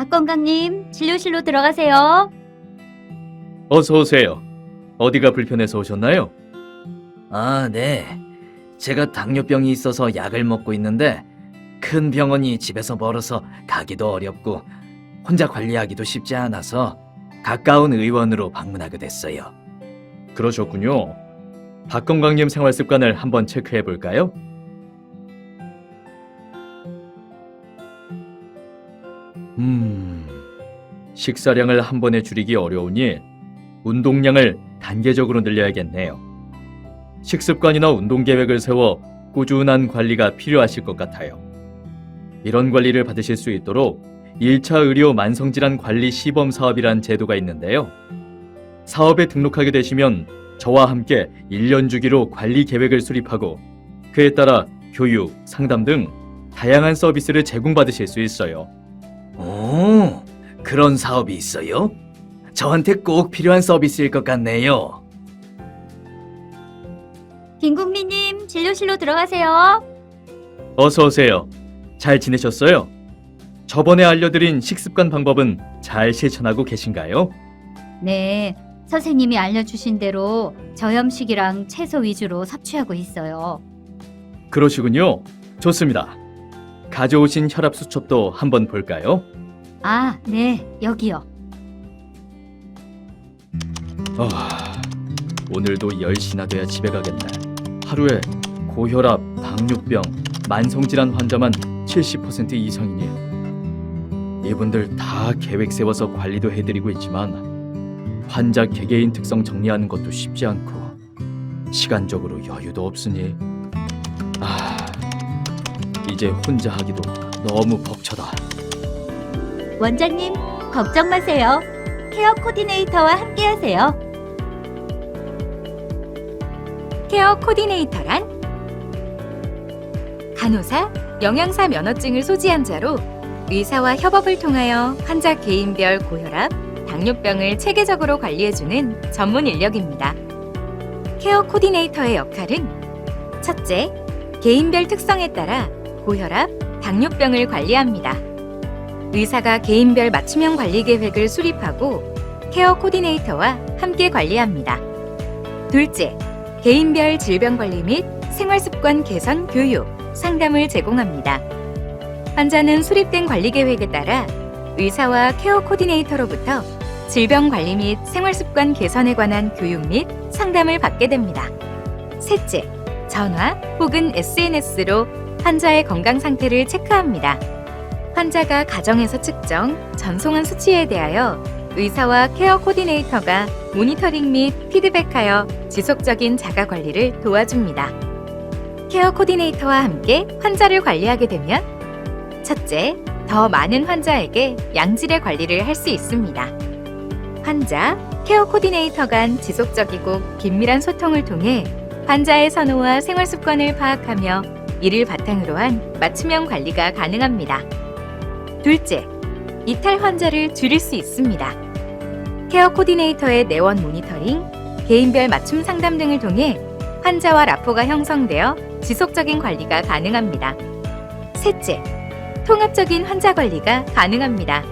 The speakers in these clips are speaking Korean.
박 건강님, 진료실로 들어가세요. 어서 오세요. 어디가 불편해서 오셨나요? 아, 네. 제가 당뇨병이 있어서 약을 먹고 있는데 큰 병원이 집에서 멀어서 가기도 어렵고 혼자 관리하기도 쉽지 않아서 가까운 의원으로 방문하게 됐어요. 그러셨군요. 박 건강님 생활 습관을 한번 체크해 볼까요? 식사량을 한 번에 줄이기 어려우니 운동량을 단계적으로 늘려야겠네요. 식습관이나 운동 계획을 세워 꾸준한 관리가 필요하실 것 같아요. 이런 관리를 받으실 수 있도록 1차 의료 만성질환 관리 시범 사업이란 제도가 있는데요. 사업에 등록하게 되시면 저와 함께 1년 주기로 관리 계획을 수립하고 그에 따라 교육, 상담 등 다양한 서비스를 제공받으실 수 있어요. 오, 그런 사업이 있어요? 저한테 꼭 필요한 서비스일 것 같네요. 김국민님, 진료실로 들어가세요. 어서 오세요. 잘 지내셨어요? 저번에 알려드린 식습관 방법은 잘 실천하고 계신가요? 네, 선생님이 알려주신 대로 저염식이랑 채소 위주로 섭취하고 있어요. 그러시군요. 좋습니다. 가져오신 혈압 수첩도 한번 볼까요? 아, 네, 여기요. 오늘도 10시나 돼야 집에 가겠네. 하루에 고혈압, 당뇨병, 만성질환 환자만 70% 이상이니 이분들 다 계획 세워서 관리도 해드리고 있지만 환자 개개인 특성 정리하는 것도 쉽지 않고 시간적으로 여유도 없으니 이제 혼자 하기도 너무 벅차다. 원장님, 걱정 마세요. 케어 코디네이터와 함께 하세요. 케어 코디네이터란 간호사, 영양사 면허증을 소지한 자로 의사와 협업을 통하여 환자 개인별 고혈압, 당뇨병을 체계적으로 관리해주는 전문 인력입니다. 케어 코디네이터의 역할은 첫째, 개인별 특성에 따라 고혈압, 당뇨병을 관리합니다. 의사가 개인별 맞춤형 관리 계획을 수립하고 케어 코디네이터와 함께 관리합니다. 둘째, 개인별 질병 관리 및 생활습관 개선 교육, 상담을 제공합니다. 환자는 수립된 관리 계획에 따라 의사와 케어 코디네이터로부터 질병 관리 및 생활습관 개선에 관한 교육 및 상담을 받게 됩니다. 셋째, 전화 혹은 SNS로 환자의 건강 상태를 체크합니다. 환자가 가정에서 측정, 전송한 수치에 대하여 의사와 케어 코디네이터가 모니터링 및 피드백하여 지속적인 자가 관리를 도와줍니다. 케어 코디네이터와 함께 환자를 관리하게 되면 첫째, 더 많은 환자에게 양질의 관리를 할 수 있습니다. 환자, 케어 코디네이터 간 지속적이고 긴밀한 소통을 통해 환자의 선호와 생활 습관을 파악하며 이를 바탕으로 한 맞춤형 관리가 가능합니다. 둘째, 이탈 환자를 줄일 수 있습니다. 케어 코디네이터의 내원 모니터링, 개인별 맞춤 상담 등을 통해 환자와 라포가 형성되어 지속적인 관리가 가능합니다. 셋째, 통합적인 환자 관리가 가능합니다.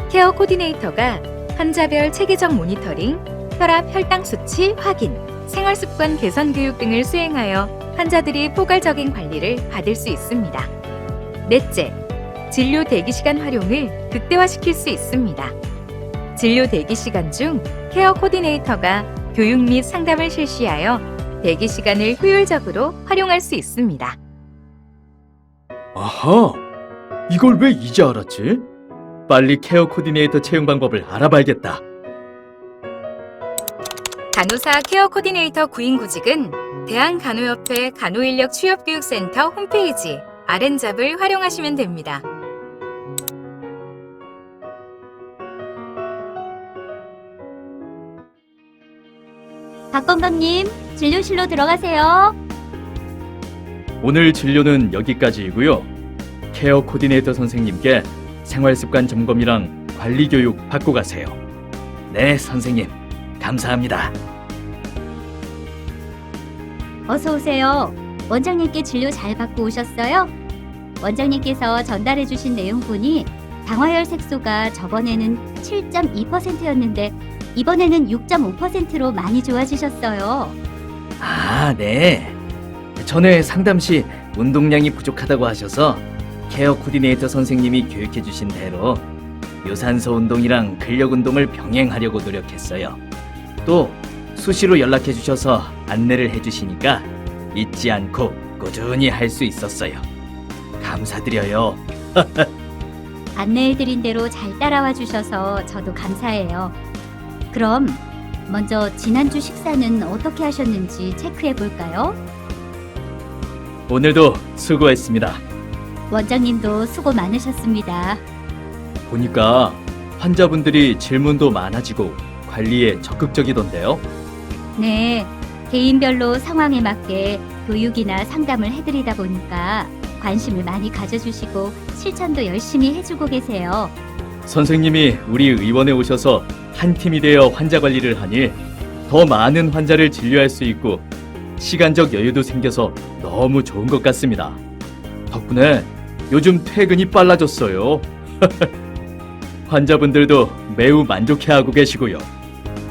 케어 코디네이터가 환자별 체계적 모니터링, 혈압, 혈당 수치 확인, 생활습관 개선 교육 등을 수행하여 환자들이 포괄적인 관리를 받을 수 있습니다. 넷째, 진료 대기 시간 활용을 극대화시킬 수 있습니다. 진료 대기 시간 중 케어 코디네이터가 교육 및 상담을 실시하여 대기 시간을 효율적으로 활용할 수 있습니다. 아하! 이걸 왜 이제 알았지? 빨리 케어 코디네이터 채용 방법을 알아봐야겠다. 간호사 케어 코디네이터 구인 구직은 대한간호협회 간호인력 취업교육센터 홈페이지 RN잡을 활용하시면 됩니다. 박 건강님, 진료실로 들어가세요. 오늘 진료는 여기까지이고요. 케어 코디네이터 선생님께 생활습관 점검이랑 관리 교육 받고 가세요. 네, 선생님. 감사합니다. 어서 오세요. 원장님께 진료 잘 받고 오셨어요? 원장님께서 전달해 주신 내용분이 방화혈 색소가 저번에는 7.2%였는데 이번에는 6.5%로 많이 좋아지셨어요. 아, 네. 전에 상담 시 운동량이 부족하다고 하셔서 케어 코디네이터 선생님이 교육해 주신 대로 유산소 운동이랑 근력 운동을 병행하려고 노력했어요. 또 수시로 연락해 주셔서 안내를 해 주시니까 잊지 않고 꾸준히 할 수 있었어요. 감사드려요. 안내해드린 대로 잘 따라와 주셔서 저도 감사해요. 그럼 먼저 지난주 식사는 어떻게 하셨는지 체크해 볼까요? 오늘도 수고했습니다. 원장님도 수고 많으셨습니다. 보니까 환자분들이 질문도 많아지고 관리에 적극적이던데요. 네, 개인별로 상황에 맞게 교육이나 상담을 해드리다 보니까 관심을 많이 가져주시고 실천도 열심히 해주고 계세요. 선생님이 우리 의원에 오셔서 한 팀이 되어 환자 관리를 하니 더 많은 환자를 진료할 수 있고 시간적 여유도 생겨서 너무 좋은 것 같습니다. 덕분에 요즘 퇴근이 빨라졌어요. 환자분들도 매우 만족해하고 계시고요.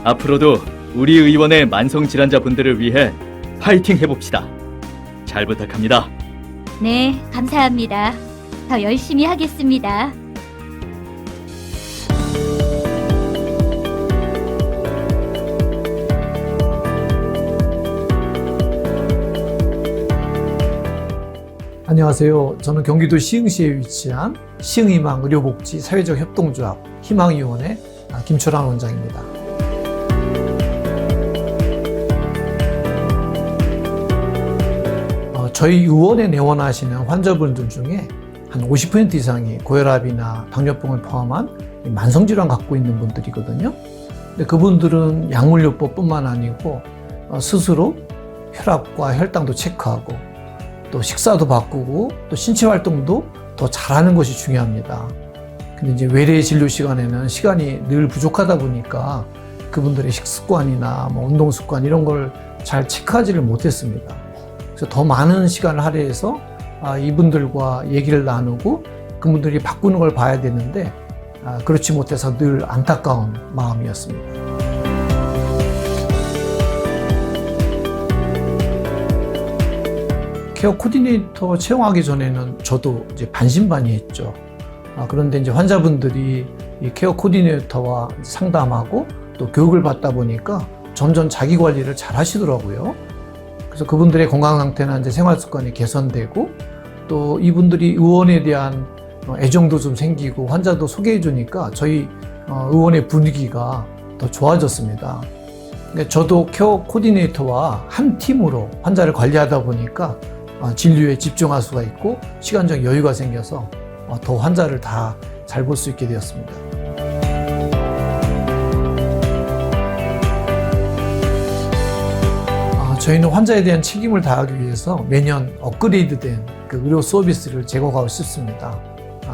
앞으로도 우리 의원의 만성질환자분들을 위해 파이팅 해봅시다. 잘 부탁합니다. 네, 감사합니다. 더 열심히 하겠습니다. 안녕하세요. 저는 경기도 시흥시에 위치한 시흥희망 의료복지 사회적 협동조합 희망위원회 김철환 원장입니다. 저희 의원에 내원하시는 환자분들 중에 한 50% 이상이 고혈압이나 당뇨병을 포함한 만성질환 갖고 있는 분들이거든요. 근데 그분들은 약물요법뿐만 아니고 스스로 혈압과 혈당도 체크하고 또 식사도 바꾸고 또 신체 활동도 더 잘하는 것이 중요합니다. 근데 이제 외래 진료 시간에는 시간이 늘 부족하다 보니까 그분들의 식습관이나 운동 습관 이런 걸 잘 체크하지를 못했습니다. 그래서 더 많은 시간을 할애해서 이분들과 얘기를 나누고 그분들이 바꾸는 걸 봐야 되는데 그렇지 못해서 늘 안타까운 마음이었습니다. 케어 코디네이터 채용하기 전에는 저도 이제 반신반의했죠. 그런데 이제 환자분들이 이 케어 코디네이터와 상담하고 또 교육을 받다 보니까 점점 자기 관리를 잘 하시더라고요. 그래서 그분들의 건강 상태나 이제 생활 습관이 개선되고 또 이분들이 의원에 대한 애정도 좀 생기고 환자도 소개해 주니까 저희 의원의 분위기가 더 좋아졌습니다. 저도 케어 코디네이터와 한 팀으로 환자를 관리하다 보니까 진료에 집중할 수가 있고 시간적 여유가 생겨서 더 환자를 다 잘 볼 수 있게 되었습니다. 저희는 환자에 대한 책임을 다하기 위해서 매년 업그레이드된 그 의료 서비스를 제공하고 싶습니다.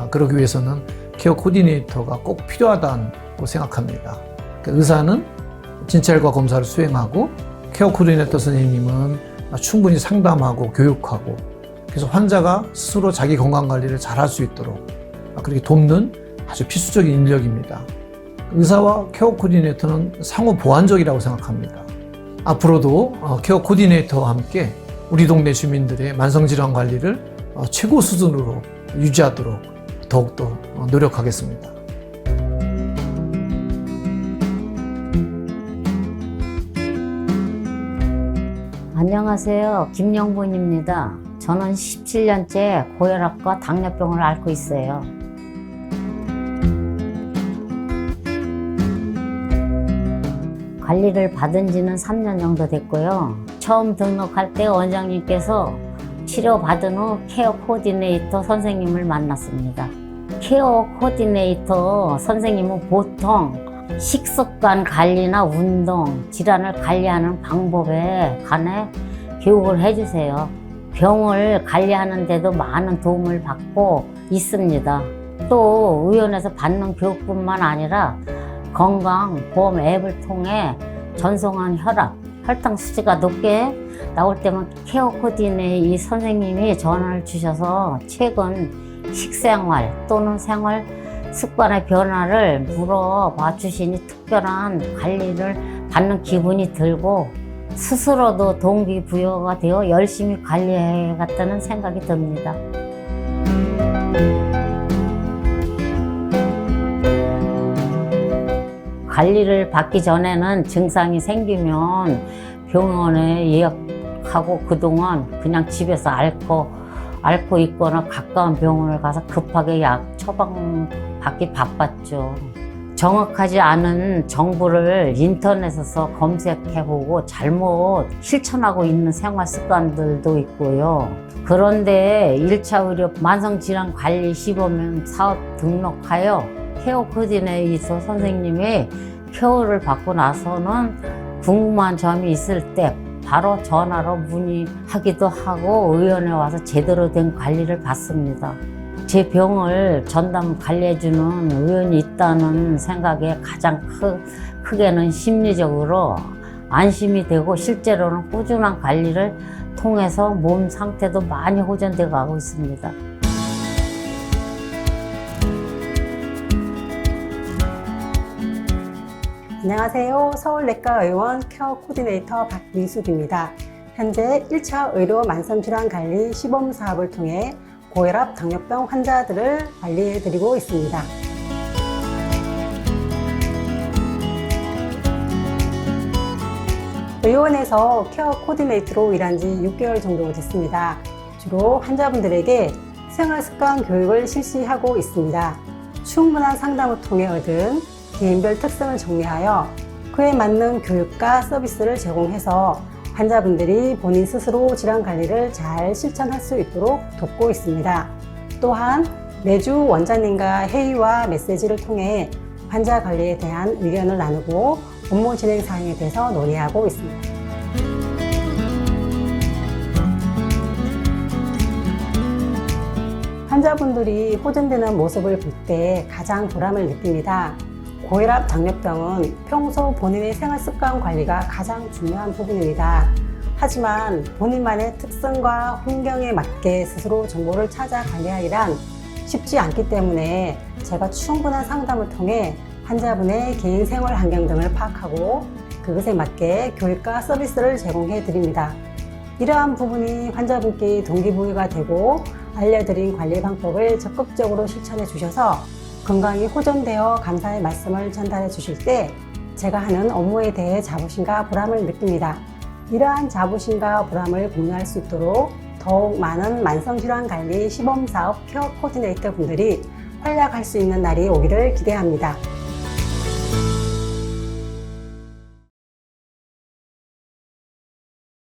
그러기 위해서는 케어 코디네이터가 꼭 필요하다고 생각합니다. 의사는 진찰과 검사를 수행하고 케어 코디네이터 선생님은 충분히 상담하고 교육하고 그래서 환자가 스스로 자기 건강관리를 잘 할 수 있도록 그렇게 돕는 아주 필수적인 인력입니다. 의사와 케어 코디네이터는 상호 보완적이라고 생각합니다. 앞으로도 케어 코디네이터와 함께 우리 동네 주민들의 만성질환 관리를 최고 수준으로 유지하도록 더욱더 노력하겠습니다. 안녕하세요. 김영분입니다. 저는 17년째 고혈압과 당뇨병을 앓고 있어요. 관리를 받은 지는 3년 정도 됐고요. 처음 등록할 때 원장님께서 치료받은 후 케어 코디네이터 선생님을 만났습니다. 케어 코디네이터 선생님은 보통 식습관 관리나 운동, 질환을 관리하는 방법에 관해 교육을 해주세요. 병을 관리하는 데도 많은 도움을 받고 있습니다. 또 의원에서 받는 교육뿐만 아니라 건강보험 앱을 통해 전송한 혈압, 혈당 수치가 높게 나올 때면 케어 코디네이터 이 선생님이 전화를 주셔서 최근 식생활 또는 생활 습관의 변화를 물어봐 주시니 특별한 관리를 받는 기분이 들고 스스로도 동기부여가 되어 열심히 관리해야겠다는 생각이 듭니다. 관리를 받기 전에는 증상이 생기면 병원에 예약하고 그동안 그냥 집에서 앓고 있거나 가까운 병원을 가서 급하게 약 처방받기 바빴죠. 정확하지 않은 정보를 인터넷에서 검색해보고 잘못 실천하고 있는 생활 습관들도 있고요. 그런데 1차 의료 만성질환관리 시범 사업 등록하여 케어 코디네이터 선생님의 케어를 받고 나서는 궁금한 점이 있을 때 바로 전화로 문의하기도 하고 의원에 와서 제대로 된 관리를 받습니다. 제 병을 전담 관리해주는 의원이 있다는 생각에 가장 크게는 심리적으로 안심이 되고 실제로는 꾸준한 관리를 통해서 몸 상태도 많이 호전되어 가고 있습니다. 안녕하세요. 서울내과의원 케어 코디네이터 박민숙입니다. 현재 1차 의료 만성질환관리 시범사업을 통해 고혈압, 당뇨병 환자들을 관리해드리고 있습니다. 의원에서 케어 코디네이터로 일한 지 6개월 정도 됐습니다. 주로 환자분들에게 생활습관 교육을 실시하고 있습니다. 충분한 상담을 통해 얻은 개인별 특성을 정리하여 그에 맞는 교육과 서비스를 제공해서 환자분들이 본인 스스로 질환 관리를 잘 실천할 수 있도록 돕고 있습니다. 또한 매주 원장님과 회의와 메시지를 통해 환자 관리에 대한 의견을 나누고 업무 진행 사항에 대해서 논의하고 있습니다. 환자분들이 호전되는 모습을 볼 때 가장 보람을 느낍니다. 고혈압, 당뇨병은 평소 본인의 생활습관 관리가 가장 중요한 부분입니다. 하지만 본인만의 특성과 환경에 맞게 스스로 정보를 찾아 관리하기란 쉽지 않기 때문에 제가 충분한 상담을 통해 환자분의 개인 생활 환경 등을 파악하고 그것에 맞게 교육과 서비스를 제공해 드립니다. 이러한 부분이 환자분께 동기부여가 되고 알려드린 관리 방법을 적극적으로 실천해 주셔서 건강이 호전되어 감사의 말씀을 전달해 주실 때 제가 하는 업무에 대해 자부심과 보람을 느낍니다. 이러한 자부심과 보람을 공유할 수 있도록 더욱 많은 만성질환관리 시범사업 케어 코디네이터 분들이 활약할 수 있는 날이 오기를 기대합니다.